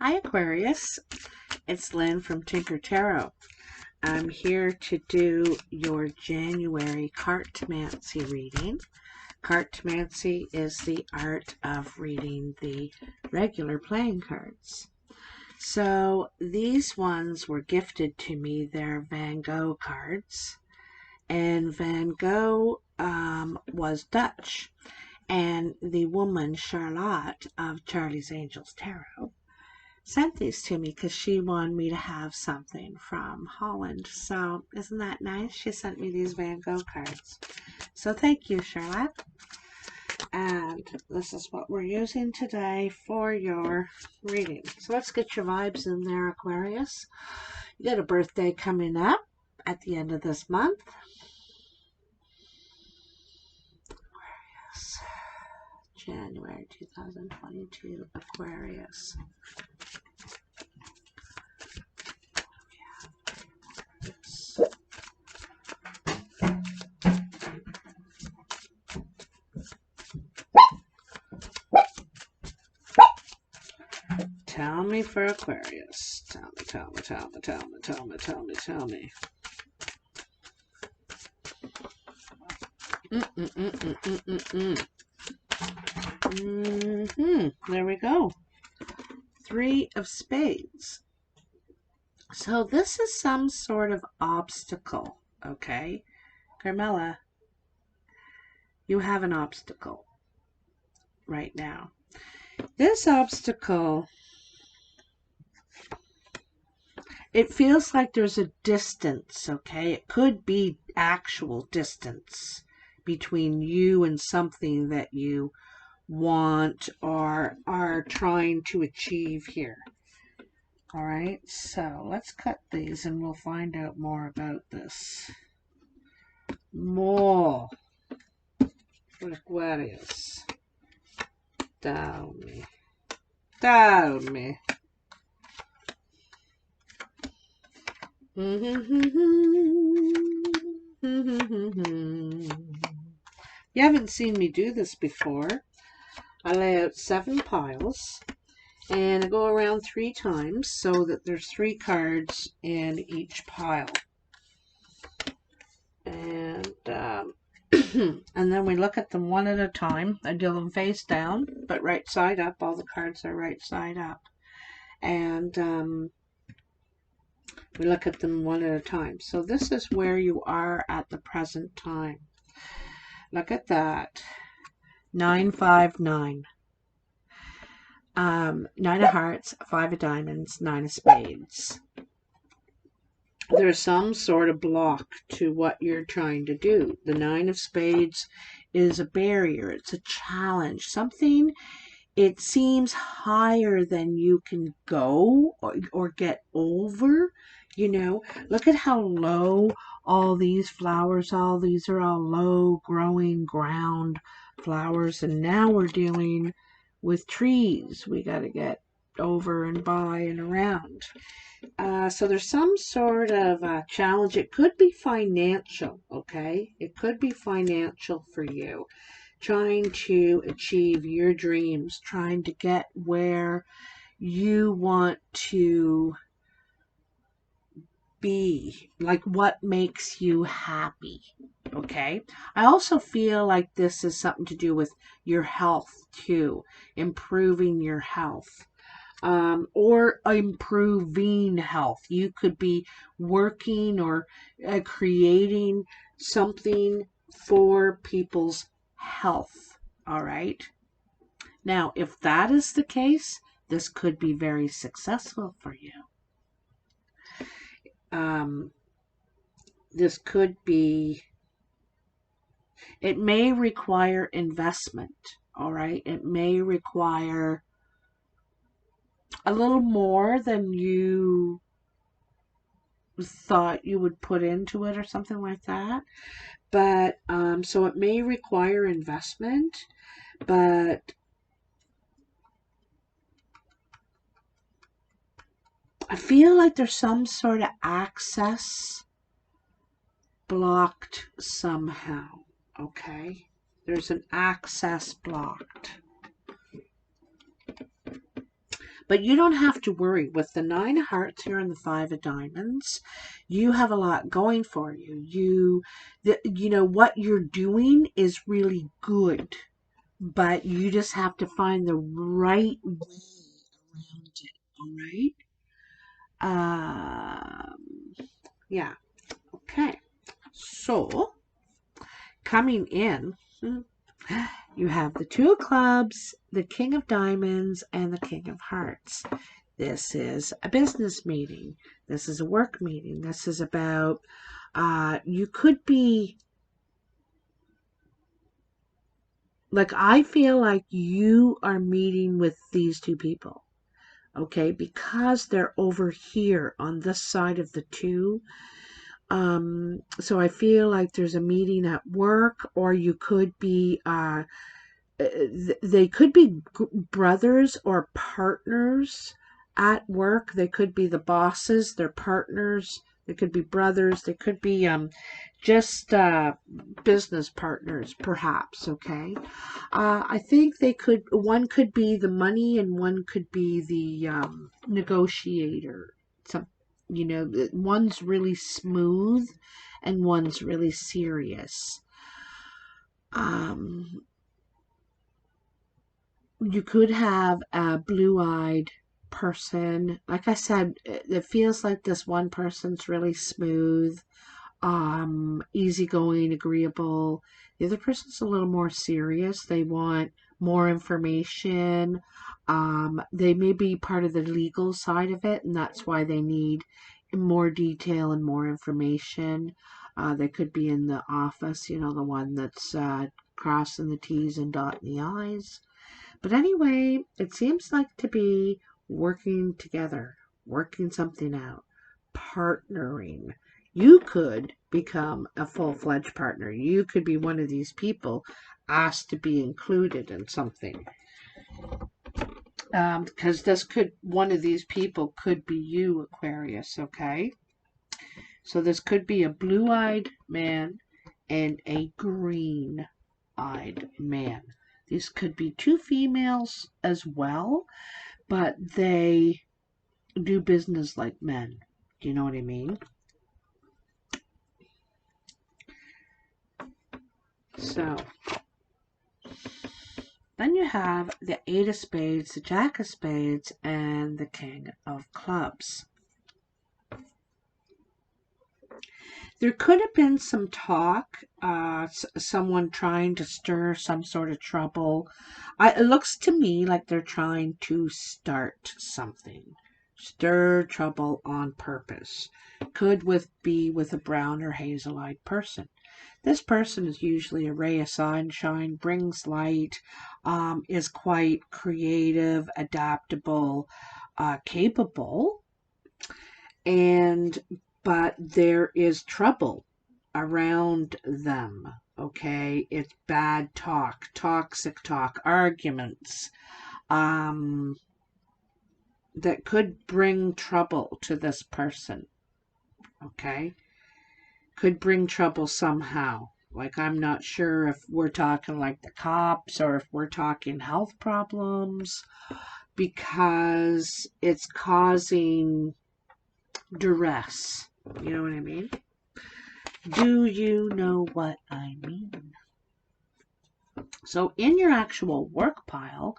Hi Aquarius, it's Lynn from Tinker Tarot. I'm here to do your January Cartomancy reading. Cartomancy is the art of reading the regular playing cards. So these ones were gifted to me. They're Van Gogh cards. And Van Gogh was Dutch. And the woman, Charlotte, of Charlie's Angels Tarot, sent these to me because she wanted me to have something from Holland. So isn't that nice? She sent me these Van Gogh cards. So thank you, Charlotte. And this is what we're using today for your reading. So let's get your vibes in there, Aquarius. You got a birthday coming up at the end of this month. Aquarius. January 2022, Aquarius. Tell me for Aquarius. Tell me. There we go. 3 of Spades. So this is some sort of obstacle, okay? Carmela, you have an obstacle right now. This obstacle, it feels like there's a distance, okay? It could be actual distance between you and something that you want or are trying to achieve here. All right, so let's cut these and we'll find out more about this. More Aquarius. Down me. You haven't seen me do this before. I lay out 7 piles and I go around 3 times so that there's 3 cards in each pile. And and then we look at them one at a time. I do them face down, but right side up. All the cards are right side up. And we look at them one at a time. So this is where you are at the present time. Look at that. 959. 9 of hearts, 5 of diamonds, 9 of spades. There's some sort of block to what you're trying to do. The 9 of spades is a barrier. It's a challenge. Something, it seems higher than you can go or get over. You know, look at how low all these flowers, all these are all low growing ground flowers. And now we're dealing with trees. We got to get over and by and around. So there's some sort of challenge. It could be financial, okay? It could be financial for you. Trying to achieve your dreams. Trying to get where you want to be. Like what makes you happy, okay? I also feel like this is something to do with your health too. Improving your health. Or improving health. You could be working or creating something for people's health. All right. Now, if that is the case, this could be very successful for you. This could be, it may require investment. All right. It may require a little more than you thought you would put into it or something like that. But so it may require investment, but I feel like there's some sort of access blocked somehow. Okay, there's an access blocked. But you don't have to worry. With the 9 of hearts here and the 5 of diamonds, you have a lot going for you. You know, what you're doing is really good, but you just have to find the right way around it, all right? Yeah, okay. So, coming in, you have the 2 of clubs, the King of diamonds, and the King of hearts. This is a business meeting. This is a work meeting. This is about, you could be, like, I feel like you are meeting with these 2 people, okay, because they're over here on this side of the 2. So I feel like there's a meeting at work, or you could be, they could be brothers or partners at work. They could be the bosses, their partners. They could be brothers. They could be just business partners, perhaps. Okay, I think one could be the money, and one could be the negotiator. Some, you know, one's really smooth, and one's really serious. You could have a blue-eyed person. Like I said, it feels like this one person's really smooth, easygoing, agreeable. The other person's a little more serious. They want more information. They may be part of the legal side of it, and that's why they need more detail and more information. They could be in the office, you know, the one that's crossing the T's and dotting the I's. But anyway, it seems like to be working together, working something out, partnering. You could become a full-fledged partner. You could be one of these people asked to be included in something. Because one of these people could be you, Aquarius, okay? So this could be a blue-eyed man and a green-eyed man. These could be 2 females as well, but they do business like men. Do you know what I mean? So, then you have the 8 of spades, the Jack of spades, and the King of clubs. There could have been some talk, someone trying to stir some sort of trouble. It looks to me like they're trying to start something. Stir trouble on purpose. Could be with a brown or hazel-eyed person. This person is usually a ray of sunshine, brings light, is quite creative, adaptable, capable, but there is trouble around them, okay? It's bad talk, toxic talk, arguments, that could bring trouble to this person, okay? Could bring trouble somehow. Like, I'm not sure if we're talking like the cops or if we're talking health problems, because it's causing duress. You know what I mean? Do you know what I mean? So in your actual work pile,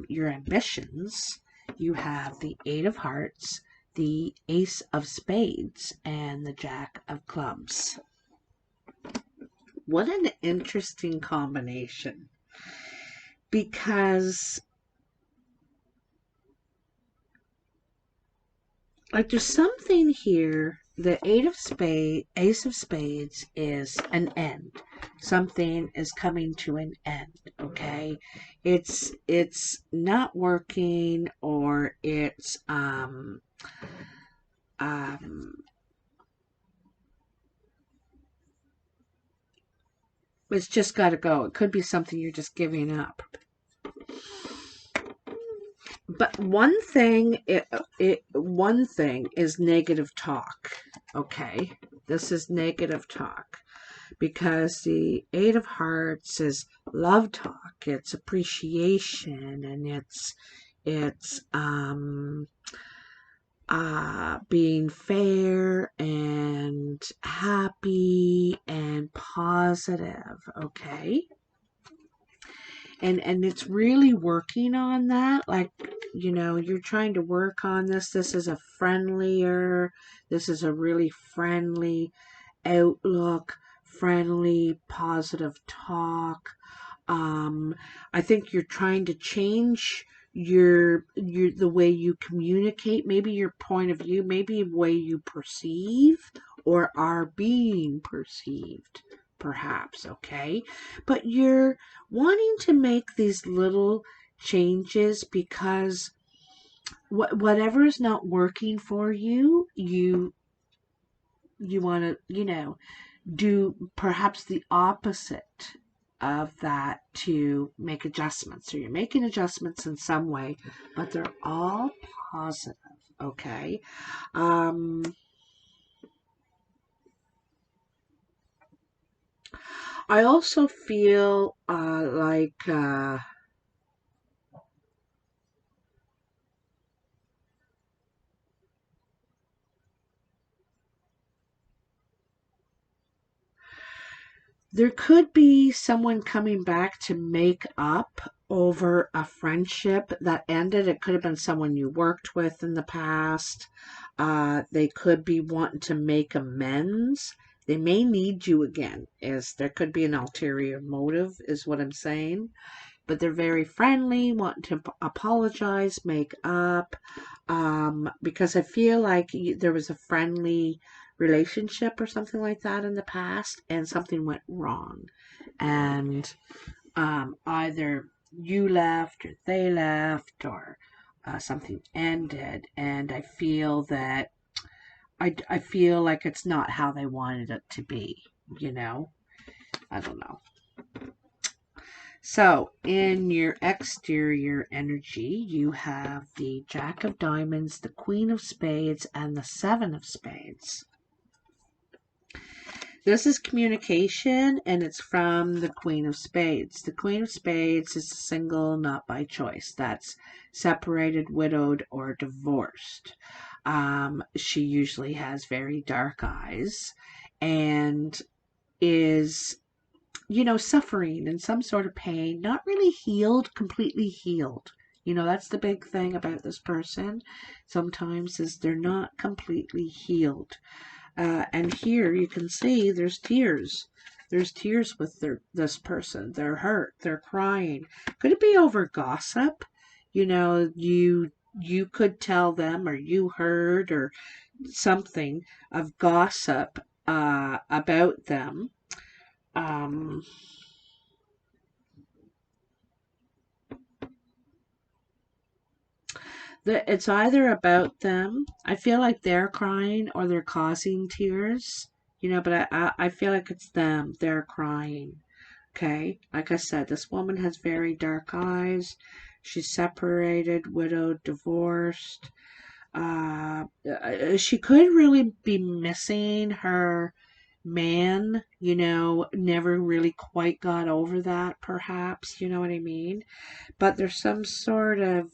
your ambitions, you have the 8 of hearts, the Ace of spades, and the Jack of clubs. What an interesting combination. Because, like, there's something here. The Ace of spades is an end. Something is coming to an end, okay? It's not working, or it's it's just got to go. It could be something you're just giving up. But one thing is negative talk. Okay, this is negative talk, because the 8 of hearts is love talk. It's appreciation, and it's, It's being fair and happy and positive, okay? And it's really working on that. Like, you know, you're trying to work on this. This is a really friendly outlook, friendly, positive talk. I think you're trying to change the way you communicate, maybe your point of view, maybe the way you perceive or are being perceived, perhaps, okay? But you're wanting to make these little changes because whatever is not working for you, you want to, you know, do perhaps the opposite of that to make adjustments. So you're making adjustments in some way, but they're all positive, okay? I also feel like there could be someone coming back to make up over a friendship that ended. It could have been someone you worked with in the past. They could be wanting to make amends. They may need you again, as there could be an ulterior motive, is what I'm saying. But they're very friendly, wanting to apologize, make up, because I feel like there was a friendly relationship or something like that in the past, and something went wrong, and either you left or they left or something ended, and I feel that I feel like it's not how they wanted it to be, you know? I don't know. So, in your exterior energy, you have the Jack of Diamonds, the Queen of Spades, and the Seven of Spades. This is communication, and it's from the Queen of Spades. The Queen of Spades is single, not by choice. That's separated, widowed, or divorced. She usually has very dark eyes and is, you know, suffering in some sort of pain, not really healed, completely healed. You know, that's the big thing about this person. Sometimes is they're not completely healed. And here you can see there's tears. There's tears with this person. They're hurt. They're crying. Could it be over gossip? You know, you could tell them, or you heard, or something of gossip about them. Um, it's either about them. I feel like they're crying or they're causing tears, you know, but I feel like it's them. They're crying. Okay. Like I said, this woman has very dark eyes. She's separated, widowed, divorced. She could really be missing her man, you know, never really quite got over that, perhaps, you know what I mean? But there's some sort of,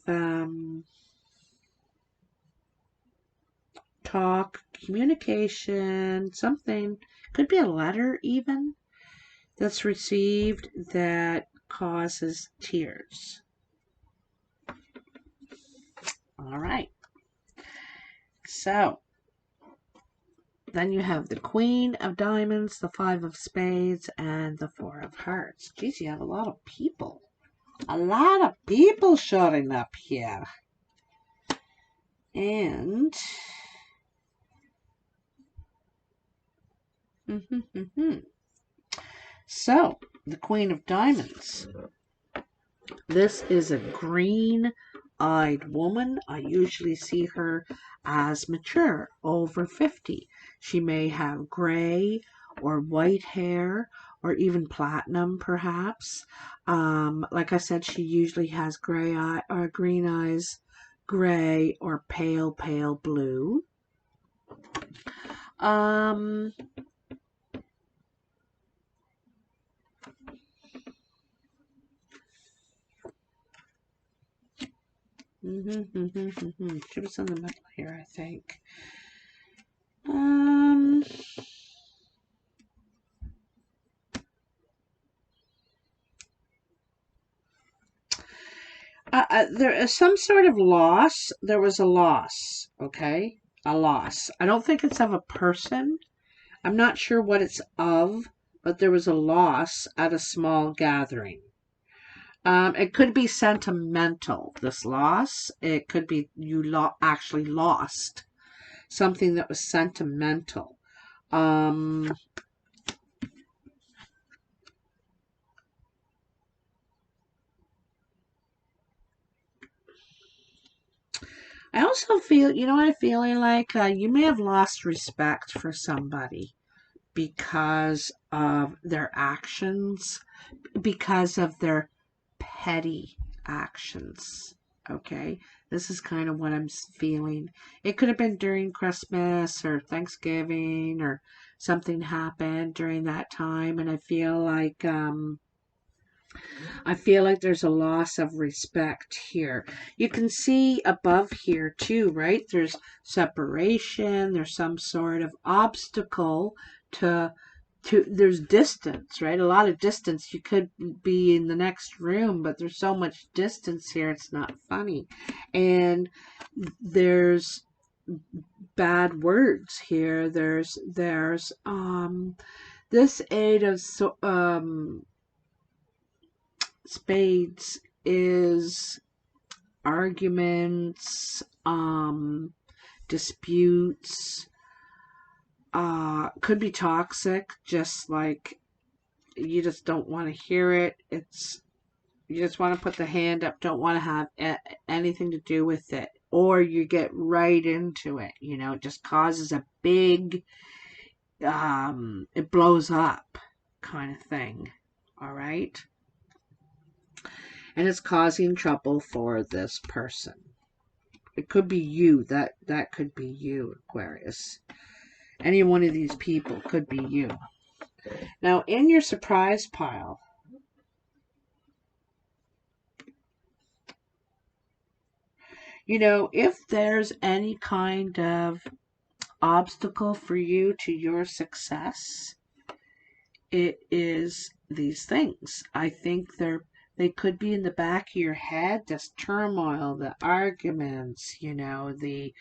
talk, communication, something, could be a letter even, that's received that causes tears. All right. So then you have the Queen of Diamonds, the Five of Spades, and the Four of Hearts. Geez, you have a lot of people. A lot of people showing up here. And so, the Queen of Diamonds. This is a green-eyed woman. I usually see her as mature, over 50. She may have gray or white hair, or even platinum, perhaps. Like I said, she usually has gray eye or green eyes, gray or pale blue. Um, She was in the middle here, I think. There is some sort of loss. There was a loss, okay? A loss. I don't think it's of a person. I'm not sure what it's of, but there was a loss at a small gathering. It could be sentimental, this loss. It could be you actually lost something that was sentimental. I also feel, you know what I'm feeling like? You may have lost respect for somebody because of their actions, because of their petty actions. Okay, this is kind of what I'm feeling. It could have been during Christmas or Thanksgiving or something happened during that time, and I feel like there's a loss of respect here. You can see above here too, right? There's separation, there's some sort of obstacle to there's distance, right? A lot of distance. You could be in the next room, but there's so much distance here, it's not funny. And there's bad words here. There's this Eight of Spades is arguments, disputes, could be toxic, just like you just don't want to hear it. You just want to put the hand up, don't want to have anything to do with it. Or you get right into it, you know, it just causes a big, it blows up kind of thing, all right? And it's causing trouble for this person. It could be you. That could be you, Aquarius. Any one of these people could be you. Now, in your surprise pile, you know, if there's any kind of obstacle for you to your success, it is these things. I think they could be in the back of your head, this turmoil, the arguments, you know, the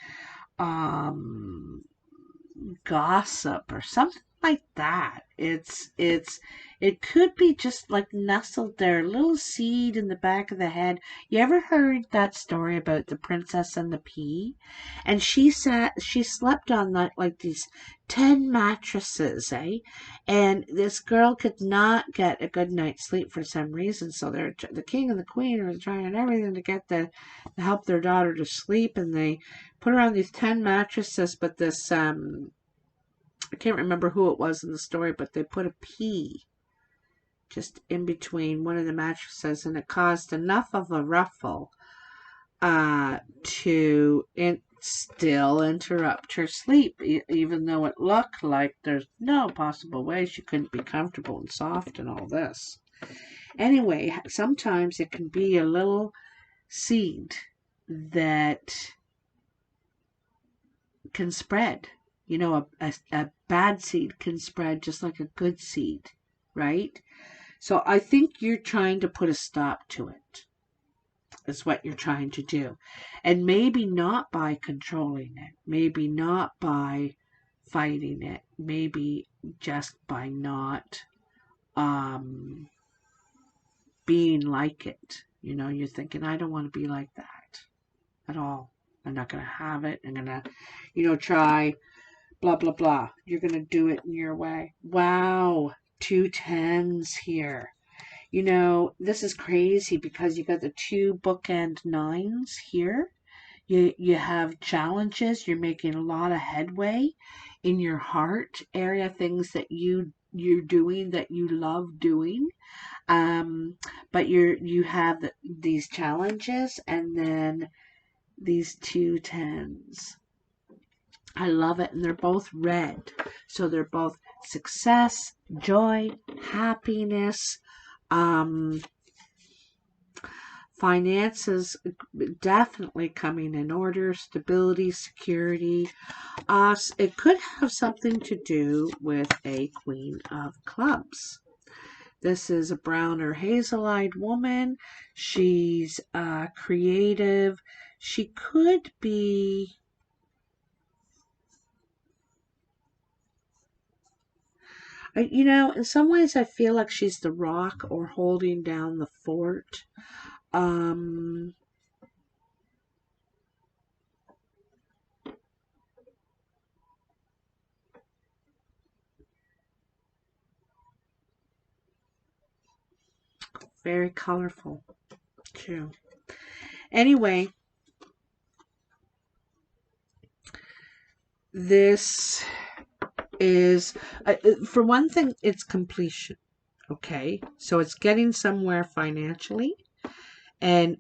gossip or something like that. It could be just like nestled there, a little seed in the back of the head. You ever heard that story about the princess and the pea? And she slept on like these 10 mattresses, eh? And this girl could not get a good night's sleep for some reason. So the king and the queen are trying everything to help their daughter to sleep, and they put her on these 10 mattresses, but this I can't remember who it was in the story, but they put a pea just in between one of the mattresses, and it caused enough of a ruffle to still interrupt her sleep, even though it looked like there's no possible way she couldn't be comfortable and soft and all this. Anyway, sometimes it can be a little seed that can spread. You know, a bad seed can spread just like a good seed, right? So I think you're trying to put a stop to it, is what you're trying to do. And maybe not by controlling it, maybe not by fighting it, maybe just by not being like it. You know, you're thinking, I don't want to be like that at all. I'm not going to have it. I'm going to, you know, try blah, blah, blah. You're going to do it in your way. Wow. 2 10s here. You know, this is crazy because you got the 2 bookend 9s here. You have challenges. You're making a lot of headway in your heart area, things that you're doing that you love doing. But you have these challenges, and then these 2 10s. I love it. And they're both red. So they're both success, joy, happiness, finances definitely coming in order, stability, security. It could have something to do with a Queen of Clubs. This is a brown or hazel-eyed woman. She's creative. She could be... You know, in some ways I feel like she's the rock or holding down the fort. Very colorful, too. Anyway, this is, for one thing, it's completion. Okay, so it's getting somewhere financially, and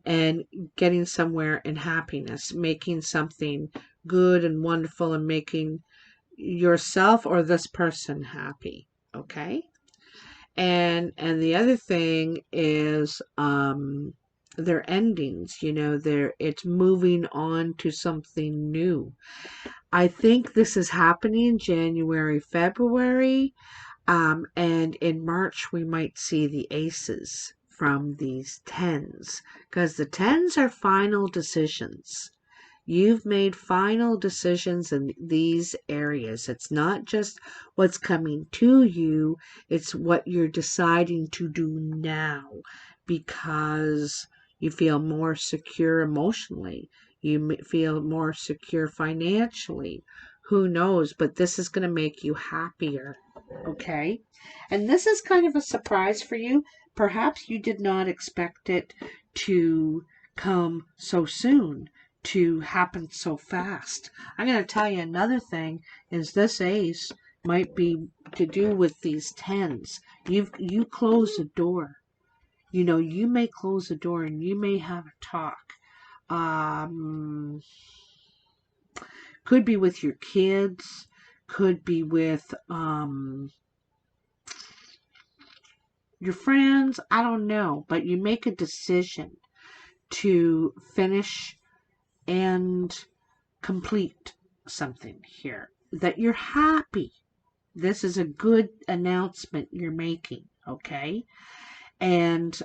getting somewhere in happiness, making something good and wonderful, and making yourself or this person happy. Okay, and the other thing is their endings. You know, it's moving on to something new. I think this is happening January, February. And in March, we might see the aces from these tens, because the tens are final decisions. You've made final decisions in these areas. It's not just what's coming to you, it's what you're deciding to do now, because you feel more secure emotionally. You feel more secure financially. Who knows? But this is going to make you happier. Okay? And this is kind of a surprise for you. Perhaps you did not expect it to come so soon, to happen so fast. I'm going to tell you another thing is this ace might be to do with these tens. You close a door. You know, you may close a door and you may have a talk. Could be with your kids, could be with your friends, I don't know, but you make a decision to finish and complete something here, that you're happy. This is a good announcement you're making, okay? And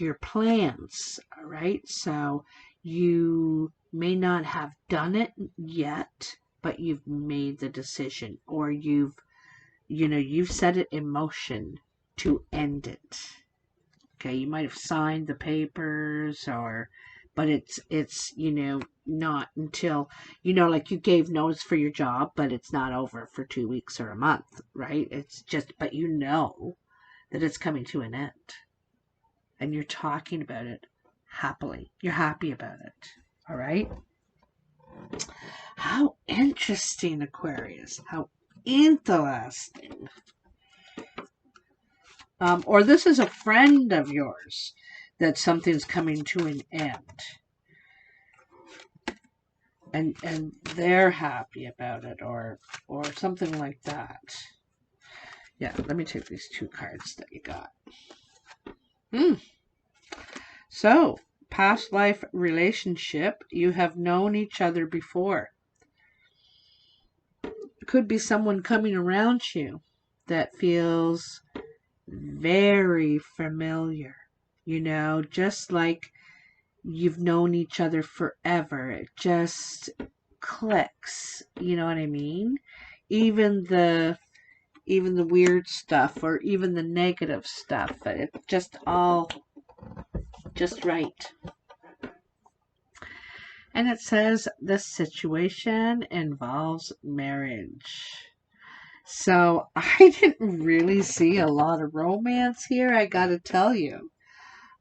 your plans, all right? So you may not have done it yet, but you've made the decision, or you've set it in motion to end it. Okay, you might have signed the papers, but it's not until, like you gave notice for your job, but it's not over for 2 weeks or a month, right? It's just, but that it's coming to an end, and you're talking about it happily. You're happy about it. All right? How interesting, Aquarius. How interesting. Or this is a friend of yours that something's coming to an end. And they're happy about it, or something like that. Yeah, let me take these 2 cards that you got. So, past life relationship, you have known each other before. It could be someone coming around you that feels very familiar. Just like you've known each other forever. It just clicks. You know what I mean? Even the weird stuff, or even the negative stuff, it's just all just right. And it says this situation involves marriage. So I didn't really see a lot of romance here, I gotta tell you.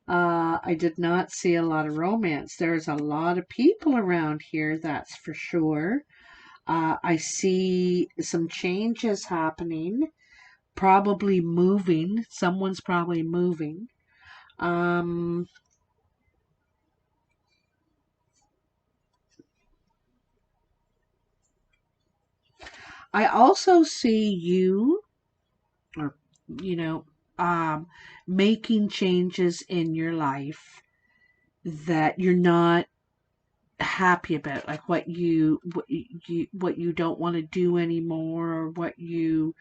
I did not see a lot of romance. There's a lot of people around here, that's for sure. I see some changes happening, probably moving. Someone's probably moving. I also see you, or making changes in your life that you're not happy about, like what you don't want to do anymore, or what you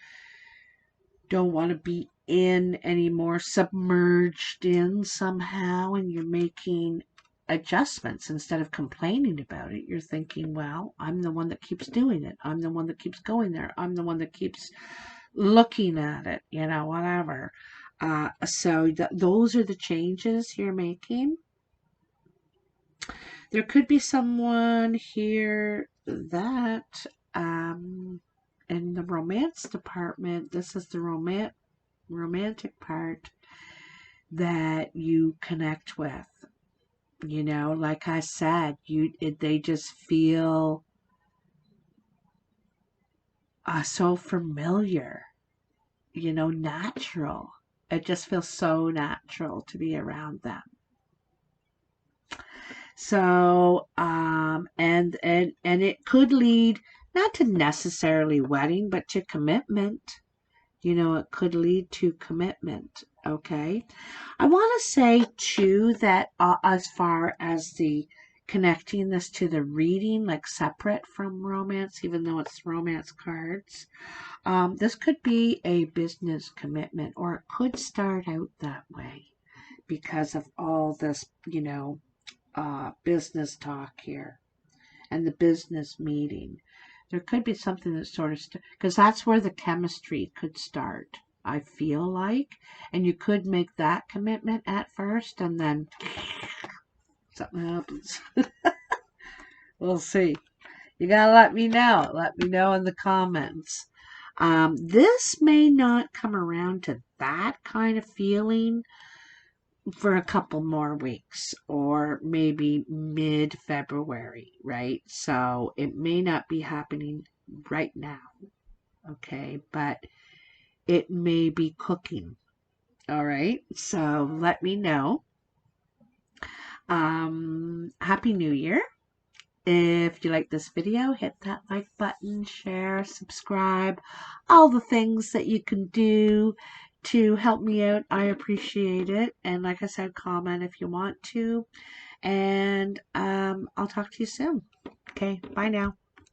don't want to be in anymore, submerged in somehow, and you're making adjustments instead of complaining about it. You're thinking, well, I'm the one that keeps doing it. I'm the one that keeps going there. I'm the one that keeps looking at it, whatever. So those are the changes you're making. There could be someone here that, in the romance department, this is the romantic part that you connect with. Like I said, they just feel so familiar, natural. It just feels so natural to be around them. So, and it could lead not to necessarily wedding, but to commitment. It could lead to commitment. Okay. I want to say too that as far as the connecting this to the reading, like separate from romance, even though it's romance cards, this could be a business commitment, or it could start out that way because of all this, business talk here and the business meeting. There could be something that sort of, because that's where the chemistry could start, I feel like. And you could make that commitment at first, and then something happens. We'll see. You gotta let me know. Let me know in the comments. This may not come around to that kind of feeling for a couple more weeks, or maybe mid-February, right? So it may not be happening right now, okay? But it may be cooking, all right? So let me know. Happy New Year. If you like this video, hit that like button, share, subscribe, all the things that you can do to help me out. I appreciate it. And like I said, comment if you want to. And I'll talk to you soon. Okay, bye now.